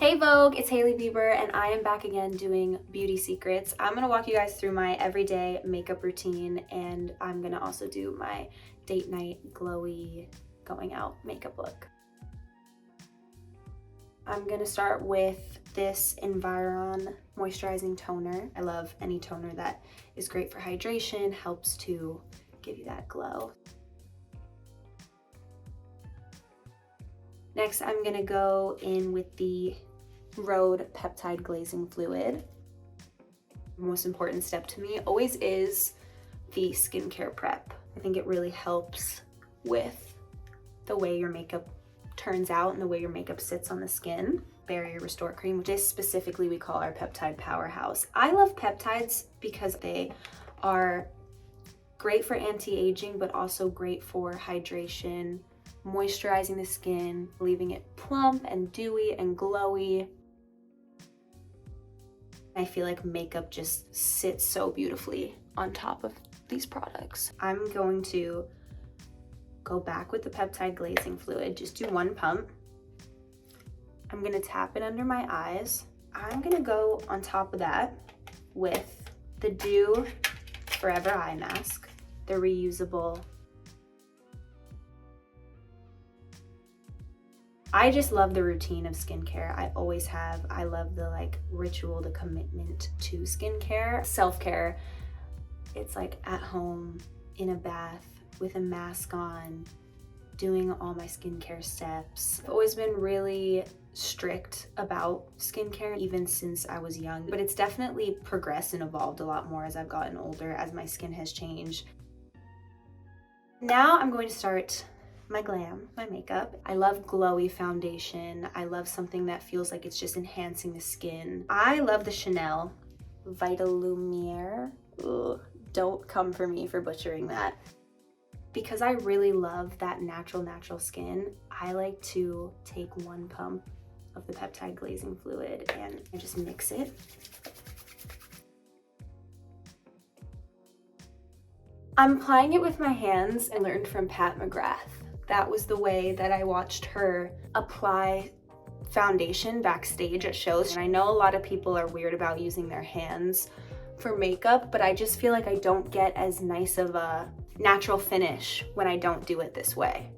Hey Vogue, it's Hailey Bieber and I am back again doing beauty secrets. I'm gonna walk you guys through my everyday makeup routine and I'm gonna also do my date night glowy going out makeup look. I'm gonna start with this Environ moisturizing toner. I love any toner that is great for hydration, helps to give you that glow. Next, I'm gonna go in with the Rhode Peptide Glazing Fluid. The most important step to me always is the skincare prep. I think it really helps with the way your makeup turns out and the way your makeup sits on the skin. Barrier Restore Cream, which is specifically we call our peptide powerhouse. I love peptides because they are great for anti-aging, but also great for hydration, moisturizing the skin, leaving it plump and dewy and glowy. I feel like makeup just sits so beautifully on top of these products. I'm going to go back with the peptide glazing fluid, just do one pump. I'm gonna tap it under my eyes. I'm gonna go on top of that with the Dew Forever Eye Mask, the reusable. I just love the routine of skincare. I always have. I love the ritual, the commitment to skincare. Self-care, it's like at home, in a bath, with a mask on, doing all my skincare steps. I've always been really strict about skincare, even since I was young, but it's definitely progressed and evolved a lot more as I've gotten older, as my skin has changed. Now I'm going to start my glam, my makeup. I love glowy foundation. I love something that feels like it's just enhancing the skin. I love the Chanel Vitalumiere. Ugh, don't come for me for butchering that. Because I really love that natural skin, I like to take one pump of the peptide glazing fluid and I just mix it. I'm applying it with my hands. I learned from Pat McGrath. That was the way that I watched her apply foundation backstage at shows. And I know a lot of people are weird about using their hands for makeup, but I just feel like I don't get as nice of a natural finish when I don't do it this way.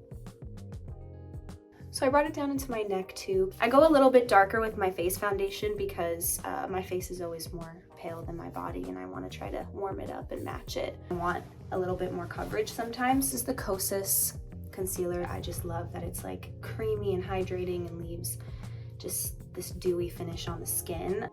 So I brought it down into my neck too. I go a little bit darker with my face foundation because my face is always more pale than my body and I want to try to warm it up and match it. I want a little bit more coverage sometimes. This is the Kosas concealer. I just love that it's like creamy and hydrating and leaves just this dewy finish on the skin.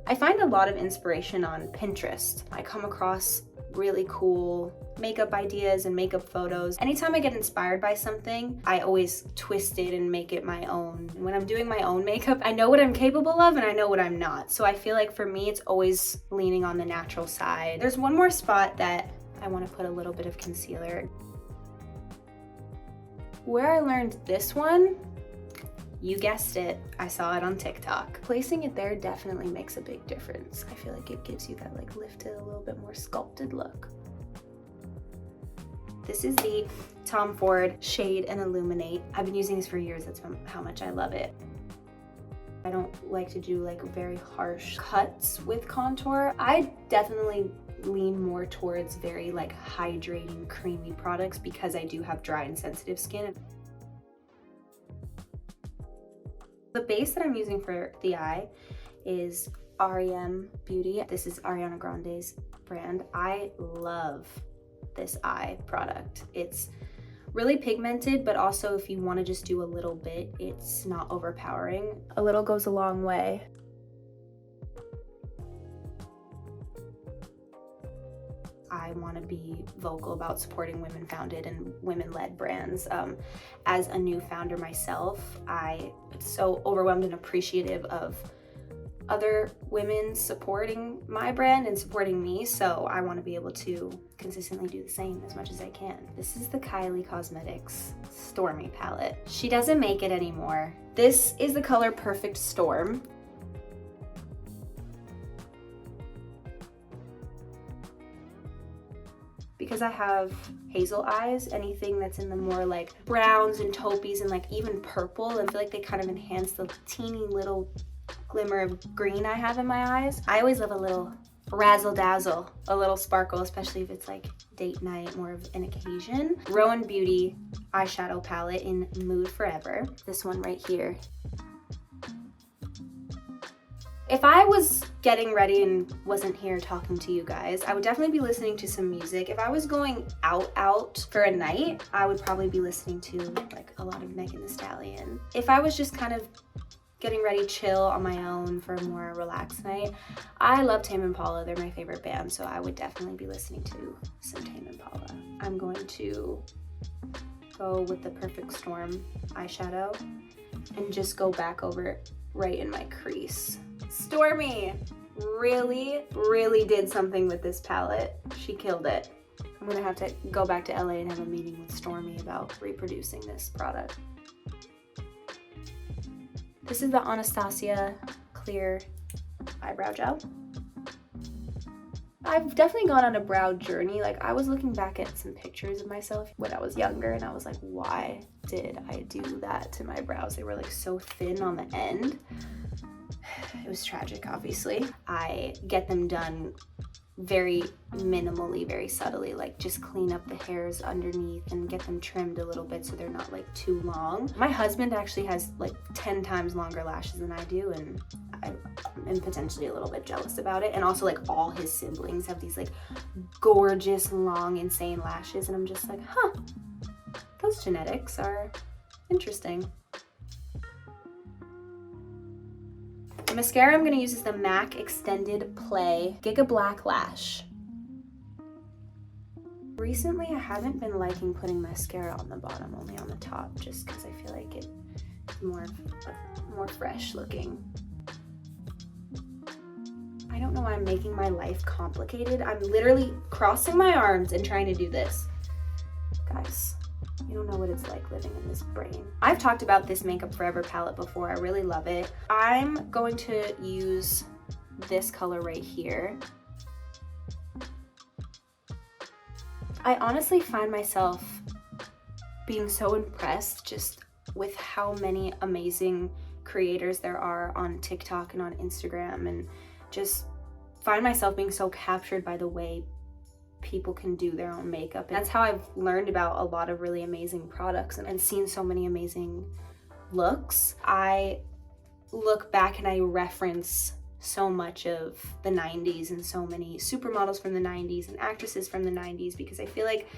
I find a lot of inspiration on Pinterest. I come across really cool makeup ideas and makeup photos. Anytime I get inspired by something, I always twist it and make it my own. When I'm doing my own makeup, I know what I'm capable of and I know what I'm not. So I feel like for me, it's always leaning on the natural side. There's one more spot that I want to put a little bit of concealer. Where I learned this one, you guessed it, I saw it on TikTok. Placing it there definitely makes a big difference. I feel like it gives you that lifted, a little bit more sculpted look. This is the Tom Ford Shade and Illuminate. I've been using this for years, that's how much I love it. I don't like to do very harsh cuts with contour. I definitely lean more towards very hydrating, creamy products because I do have dry and sensitive skin. The base that I'm using for the eye is REM Beauty. This is Ariana Grande's brand. I love this eye product. It's really pigmented, but also if you want to just do a little bit, it's not overpowering. A little goes a long way. I want to be vocal about supporting women-founded and women-led brands. As a new founder myself, I'm so overwhelmed and appreciative of other women supporting my brand and supporting me, so I want to be able to consistently do the same as much as I can. This is the Kylie Cosmetics Stormy palette. She doesn't make it anymore. This is the color Perfect Storm. Because I have hazel eyes, anything that's in the more like browns and taupees and like even purple, and I feel like they kind of enhance the teeny little glimmer of green I have in my eyes. I always love a little razzle dazzle, a little sparkle, especially if it's like date night, more of an occasion. Rowan Beauty eyeshadow palette in Mood Forever. This one right here. If I was getting ready and wasn't here talking to you guys, I would definitely be listening to some music. If I was going out for a night, I would probably be listening to like a lot of Megan Thee Stallion. If I was just kind of getting ready chill on my own for a more relaxed night, I love Tame Impala. They're my favorite band, so I would definitely be listening to some Tame Impala. I'm going to go with the Perfect Storm eyeshadow and just go back over it right in my crease. Stormy really did something with this palette. She killed it. I'm gonna have to go back to LA and have a meeting with Stormy about reproducing this product. This is the Anastasia Clear Eyebrow Gel. I've definitely gone on a brow journey. Like, I was looking back at some pictures of myself when I was younger and I was like, why did I do that to my brows? They were like so thin on the end. It was tragic, obviously. I get them done very minimally, very subtly, like just clean up the hairs underneath and get them trimmed a little bit so they're not like too long. My husband actually has like 10 times longer lashes than I do, and I am potentially a little bit jealous about it. And also like all his siblings have these like gorgeous, long, insane lashes, and I'm just like, huh, those genetics are interesting. The mascara I'm going to use is the MAC Extended Play Giga Black Lash. Recently, I haven't been liking putting mascara on the bottom, only on the top, just because I feel like it's more fresh looking. I don't know why I'm making my life complicated. I'm literally crossing my arms and trying to do this. Guys, you don't know what it's like living in this brain. I've talked about this Makeup Forever palette before. I really love it. I'm going to use this color right here. I honestly find myself being so impressed just with how many amazing creators there are on TikTok and on Instagram, and just find myself being so captured by the way people can do their own makeup. And that's how I've learned about a lot of really amazing products and seen so many amazing looks. I look back and I reference so much of the 90s and so many supermodels from the 90s and actresses from the 90s, because I feel like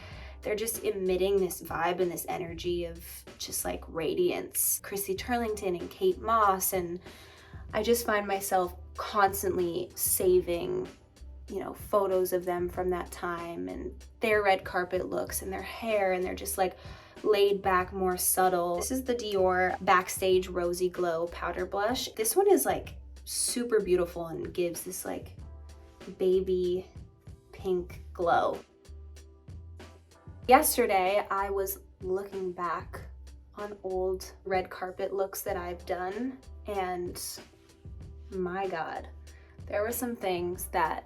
they're just emitting this vibe and this energy of just like radiance. Chrissy Turlington and Kate Moss, and I just find myself constantly saving, you know, photos of them from that time and their red carpet looks and their hair, and they're just like laid back, more subtle. This is the Dior Backstage Rosy Glow Powder Blush. This one is like super beautiful and gives this like baby pink glow. Yesterday, I was looking back on old red carpet looks that I've done, and my God, there were some things that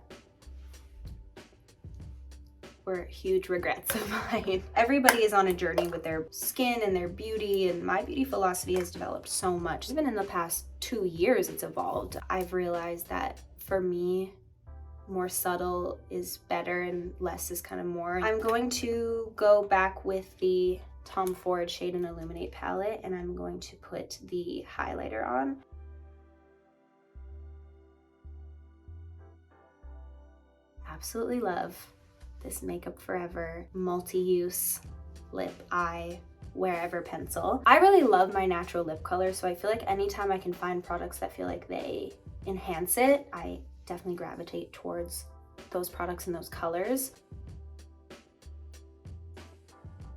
were huge regrets of mine. Everybody is on a journey with their skin and their beauty, and my beauty philosophy has developed so much. Even in the past 2 years, it's evolved. I've realized that for me, more subtle is better and less is kind of more. I'm going to go back with the Tom Ford Shade and Illuminate palette, and I'm going to put the highlighter on. Absolutely love this Makeup Forever multi-use lip eye wherever pencil. I really love my natural lip color, so I feel like anytime I can find products that feel like they enhance it, I definitely gravitate towards those products and those colors.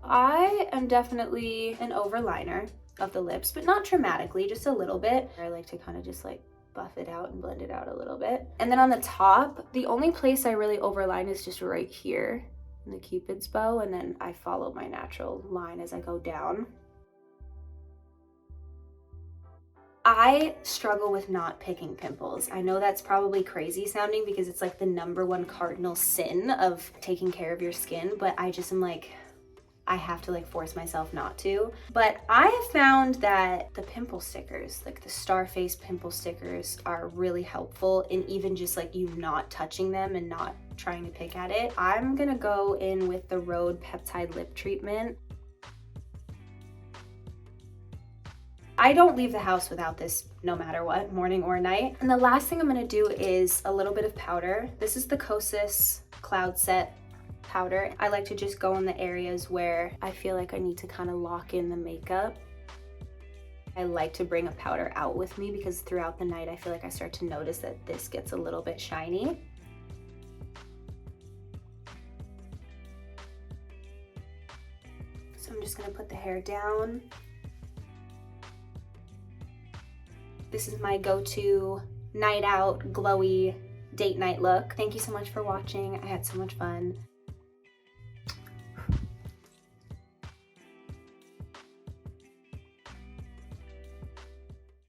I am definitely an overliner of the lips, but not dramatically, just a little bit. I like to kind of just like buff it out and blend it out a little bit. And then on the top, the only place I really overline is just right here in the Cupid's bow, and then I follow my natural line as I go down. I struggle with not picking pimples. I know that's probably crazy sounding because it's like the #1 cardinal sin of taking care of your skin, but I just am like, I have to like force myself not to. But I have found that the pimple stickers, like the Starface pimple stickers, are really helpful in even just like you not touching them and not trying to pick at it. I'm gonna go in with the Rhode Peptide Lip Treatment. I don't leave the house without this no matter what, morning or night. And the last thing I'm gonna do is a little bit of powder. This is the Kosas Cloud Set powder. I like to just go in the areas where I feel like I need to kind of lock in the makeup. I like to bring a powder out with me because throughout the night I feel like I start to notice that this gets a little bit shiny. So I'm just gonna put the hair down. This is my go-to night out, glowy date night look. Thank you so much for watching. I had so much fun.